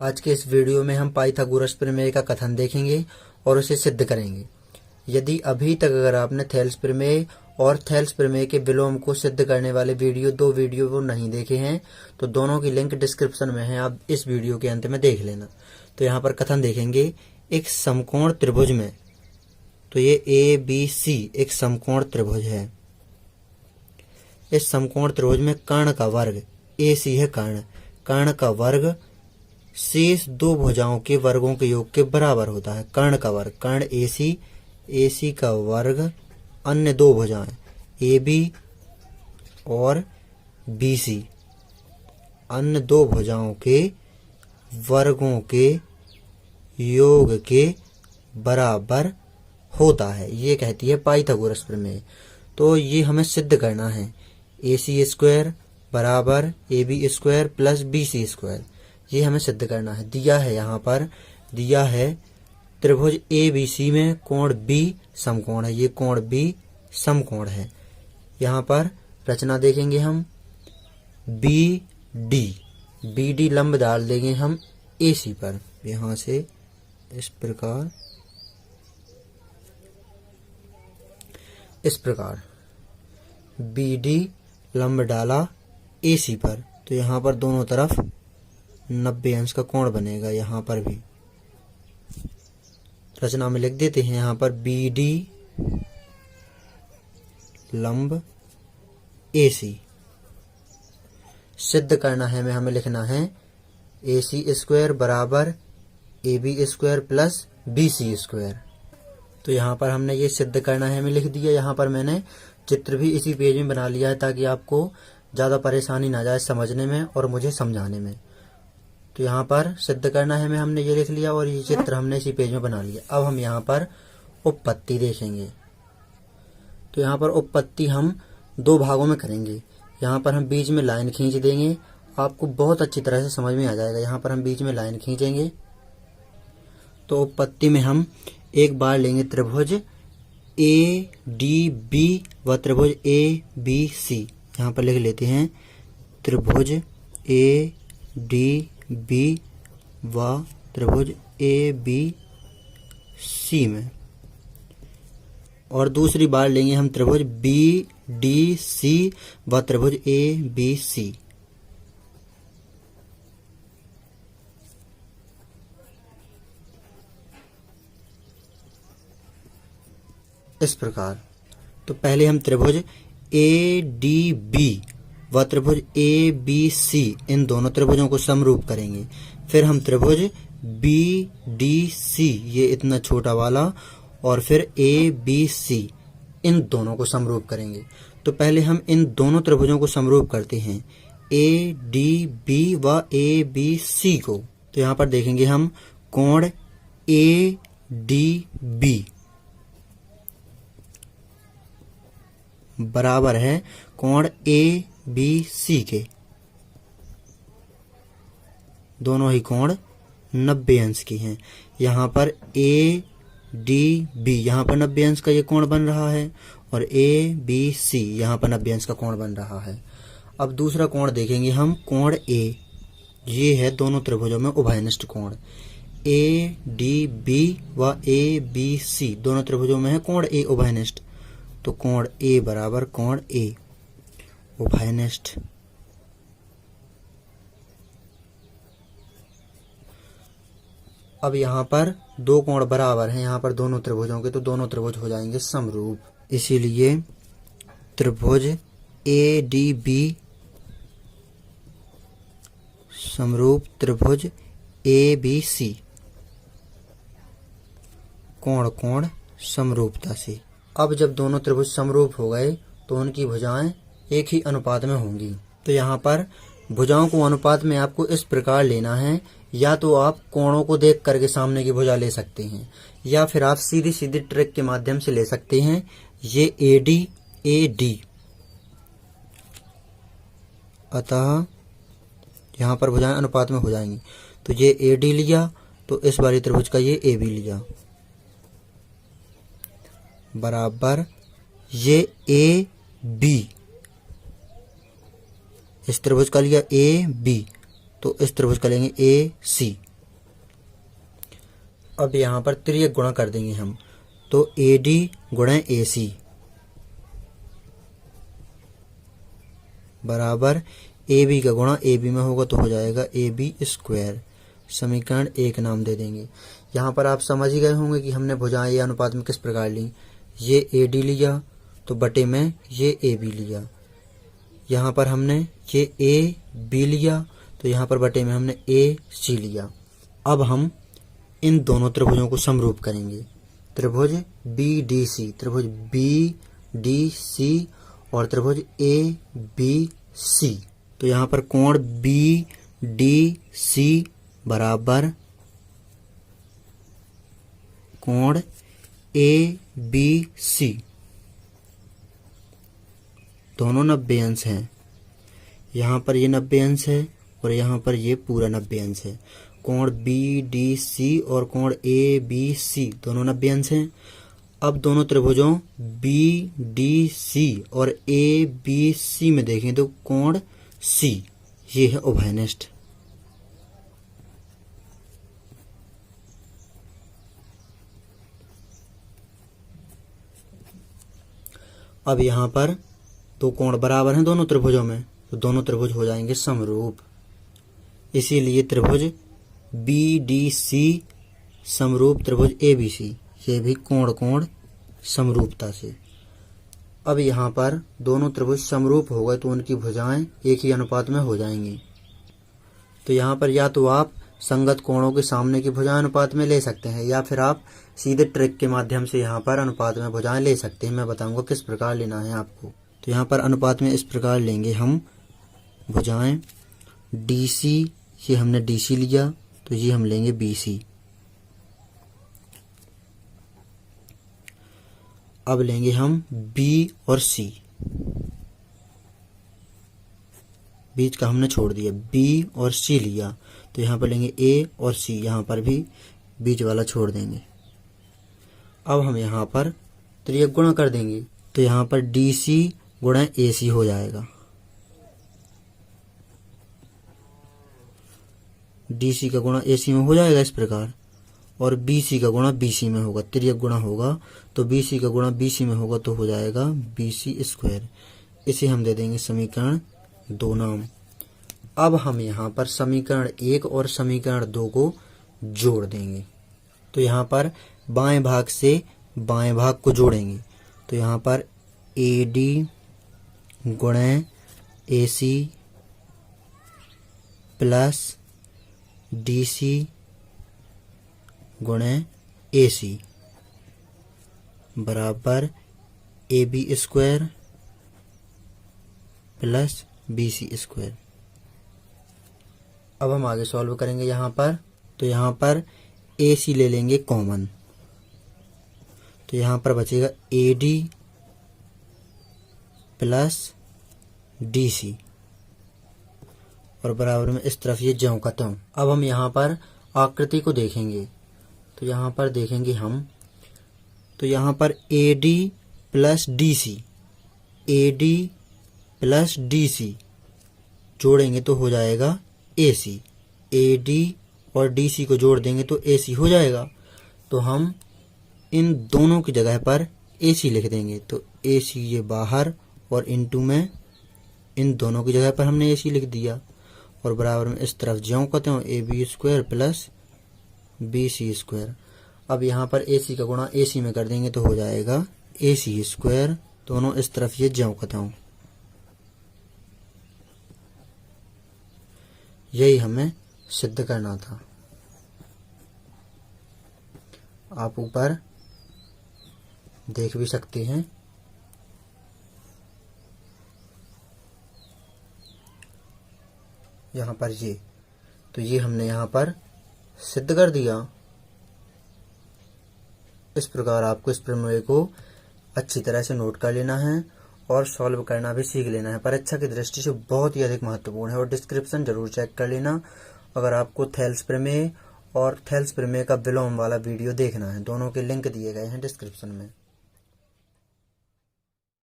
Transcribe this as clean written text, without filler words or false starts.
आज के इस वीडियो में हम पाइथागोरस प्रमेय का कथन देखेंगे और उसे सिद्ध करेंगे। यदि अभी तक अगर आपने थेल्स प्रमेय और थेल्स प्रमेय के विलोम को सिद्ध करने वाले दो वीडियो को नहीं देखे हैं तो दोनों की लिंक डिस्क्रिप्शन में है, आप इस वीडियो के अंत में देख लेना। तो यहाँ पर कथन देखेंगे, एक समकोण त्रिभुज में, तो ये ABC एक समकोण त्रिभुज है। इस समकोण त्रिभुज में कर्ण का वर्ग AC है, कर्ण का वर्ग शेष दो भुजाओं के वर्गों के योग के बराबर होता है। कर्ण का वर्ग, कर्ण AC का वर्ग अन्य दो भुजाएं AB और BC, अन्य दो भुजाओं के वर्गों के योग के बराबर होता है, ये कहती है पाइथागोरस प्रमेय। तो ये हमें सिद्ध करना है, AC स्क्वायर बराबर AB square plus BC square, ये हमें सिद्ध करना है। दिया है, यहाँ पर दिया है त्रिभुज ABC में कोण B समकोण है, ये कोण B समकोण है। यहाँ पर रचना देखेंगे हम, BD लंब डाल देंगे हम AC पर, यहाँ से इस प्रकार BD लंब डाला AC पर, तो यहाँ पर दोनों तरफ 90 अंश का कोण बनेगा। यहाँ पर भी रचना में लिख देते हैं, यहाँ पर BD लंब AC सिद्ध करना है, हमें लिखना है AC स्क्वायर बराबर AB square plus BC square. तो यहाँ पर हमने ये सिद्ध करना है, हमें लिख दिया। यहाँ पर मैंने चित्र भी इसी पेज में बना लिया है ताकि आपको ज़्यादा परेशानी ना जाए समझने में और मुझे समझाने में। तो यहाँ पर सिद्ध करना है हमने ये लिख लिया और ये चित्र हमने इसी पेज में बना लिया। अब हम यहाँ पर उपपत्ति देखेंगे। तो यहाँ पर उपपत्ति हम दो भागों में करेंगे। यहाँ पर हम बीच में लाइन खींच देंगे, आपको बहुत अच्छी तरह से समझ में आ जाएगा। यहाँ पर हम बीच में लाइन खींचेंगे तो उपपत्ति में हम एक बार लेंगे त्रिभुज ADB व त्रिभुज ABC। यहाँ पर लिख लेते हैं त्रिभुज ADB व त्रिभुज ABC में, और दूसरी बार लेंगे हम त्रिभुज BDC व त्रिभुज ABC। इस प्रकार, तो पहले हम त्रिभुज ADB व त्रिभुज ABC इन दोनों त्रिभुजों को समरूप करेंगे। फिर हम त्रिभुज BDC, ये इतना छोटा वाला, और फिर ABC इन दोनों को समरूप करेंगे। तो पहले हम इन दोनों त्रिभुजों को समरूप करते हैं, ADB व ABC को। तो यहाँ पर देखेंगे हम कोण ADB बराबर है कोण ABC के, दोनों ही कोण 90 अंश की हैं। यहाँ पर ADB, यहाँ पर 90 अंश का ये कोण बन रहा है, और ABC यहाँ पर 90 अंश का कोण बन रहा है। अब दूसरा कोण देखेंगे हम, कोण A, ये है दोनों त्रिभुजों में उभयनिष्ठ कोण। ADB व ABC दोनों त्रिभुजों में है कोण A उभयनिष्ठ, तो कोण A बराबर कोण A उभयनिष्ठ। अब यहाँ पर दो कोण बराबर हैं यहाँ पर दोनों त्रिभुजों के, तो दोनों त्रिभुज हो जाएंगे समरूप। इसीलिए त्रिभुज ADB समरूप त्रिभुज ABC, कोण समरूपता से। अब जब दोनों त्रिभुज समरूप हो गए तो उनकी भुजाएं एक ही अनुपात में होंगी। तो यहाँ पर भुजाओं को अनुपात में आपको इस प्रकार लेना है, या तो आप कोणों को देख करके सामने की भुजा ले सकते हैं, या फिर आप सीधी ट्रिक के माध्यम से ले सकते हैं। ये AD, अतः यहाँ पर भुजाएं अनुपात में हो जाएंगी। तो ये AD लिया, तो इस वाली त्रिभुज का ये AB लिया, बराबर ये AB, इस त्रिभुज का लिया AB, तो इस त्रिभुज का लेंगे AC, अब यहाँ पर त्रियक गुणा कर देंगे हम, तो AD गुणा AC बराबर AB का गुणा AB में होगा तो हो जाएगा AB स्क्वायर। समीकरण 1 नाम दे देंगे। यहाँ पर आप समझ ही गए होंगे कि हमने भुजाएं या अनुपात में किस प्रकार ली। ये AD लिया तो बटे में ये AB लिया, यहाँ पर हमने ये AB लिया तो यहाँ पर बटे में हमने AC लिया। अब हम इन दोनों त्रिभुजों को समरूप करेंगे। त्रिभुज BDC, त्रिभुज BDC और त्रिभुज ABC। तो यहाँ पर कोण BDC बराबर कोण ABC, दोनों 90 अंश हैं। यहाँ पर ये 90 अंश है और यहाँ पर ये पूरा 90 अंश है। कोण BDC और कोण ABC दोनों 90 अंश हैं। अब दोनों त्रिभुजों BDC और ABC में देखें तो कोण C ये है उभयनिष्ठ। अब यहाँ पर दो कोण बराबर हैं दोनों त्रिभुजों में, तो दोनों त्रिभुज हो जाएंगे समरूप। इसीलिए त्रिभुज BDC समरूप त्रिभुज ABC, ये भी कोण समरूपता से। अब यहाँ पर दोनों त्रिभुज समरूप हो गए तो उनकी भुजाएं एक ही अनुपात में हो जाएंगी। तो यहाँ पर या तो आप संगत कोणों के सामने की भुजाएं अनुपात में ले सकते हैं या फिर आप सीधे ट्रिक के माध्यम से यहाँ पर अनुपात में भुजाएं ले सकते हैं। मैं बताऊंगा किस प्रकार लेना है आपको। तो यहाँ पर अनुपात में इस प्रकार लेंगे हम भुजाएं DC, ये हमने DC लिया तो ये हम लेंगे BC। अब लेंगे हम B और C, बीच का हमने छोड़ दिया, B और C लिया तो यहाँ पर लेंगे A और C, यहाँ पर भी बीच वाला छोड़ देंगे। अब हम यहाँ पर त्रियक गुणा कर देंगे तो यहाँ पर DC गुणा AC हो जाएगा। DC का गुणा AC में हो जाएगा इस प्रकार, और BC का गुणा BC में होगा। त्रियक गुणा होगा तो BC का गुणा BC में होगा तो हो जाएगा BC स्क्वायर। इसे हम दे देंगे समीकरण 2 नाम। अब हम यहाँ पर समीकरण 1 और समीकरण 2 को जोड़ देंगे। तो यहाँ पर बाएं भाग से बाएं भाग को जोड़ेंगे तो यहाँ पर AD गुणा AC प्लस DC गुणा AC बराबर AB square plus BC square. अब हम आगे सॉल्व करेंगे यहाँ पर। तो यहाँ पर AC ले लेंगे कॉमन, तो यहाँ पर बचेगा AD प्लस DC और बराबर में इस तरफ ये ज्यों का त्यों। अब हम यहाँ पर आकृति को देखेंगे तो यहाँ पर देखेंगे हम, तो यहाँ पर AD plus DC, AD plus DC जोड़ेंगे तो हो जाएगा AC। AD और DC को जोड़ देंगे तो AC हो जाएगा। तो हम इन दोनों की जगह पर AC लिख देंगे तो AC ये बाहर और इनटू में इन दोनों की जगह पर हमने AC लिख दिया और बराबर में इस तरफ ज्यों का त्यों AB square plus BC square. अब यहाँ पर AC का गुणा AC में कर देंगे तो हो जाएगा AC स्क्वायर, दोनों इस तरफ ये ज्यों का त्यों। यही हमें सिद्ध करना था। आप ऊपर देख भी सकते हैं। यहाँ पर ये, तो ये हमने यहाँ पर सिद्ध कर दिया। इस प्रकार आपको इस प्रमेय को अच्छी तरह से नोट कर लेना है और सॉल्व करना भी सीख लेना है। परीक्षा की दृष्टि से बहुत ही अधिक महत्वपूर्ण है और डिस्क्रिप्शन जरूर चेक कर लेना अगर आपको थेल्स प्रमेय और थेल्स प्रमेय का विलोम वाला वीडियो देखना है। दोनों के लिंक दिए गए हैं डिस्क्रिप्शन में।